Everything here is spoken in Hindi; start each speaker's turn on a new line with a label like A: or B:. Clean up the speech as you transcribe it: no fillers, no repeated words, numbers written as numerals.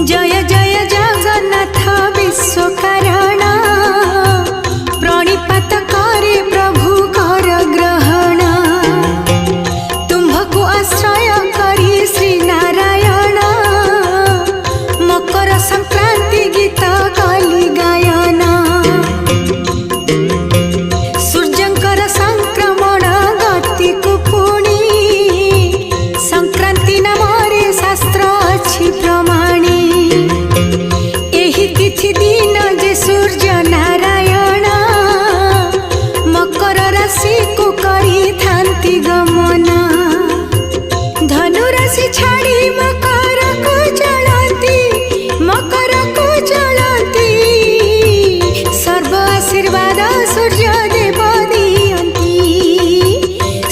A: जय जय जगन्नाथ विश्वकरण प्रणिपात करे प्रभु कर ग्रहण तुम्भको आश्रय करी श्री नारायण मकर संक्रांति गीत कली गायन सूर्यंकर संक्रमण गति को पुणी संक्रांति नामरे शास्त्र अच्छी प्रमाणी एही तिथि दिन जे सूर्य नारायण मकर राशि को करी थांती गमन।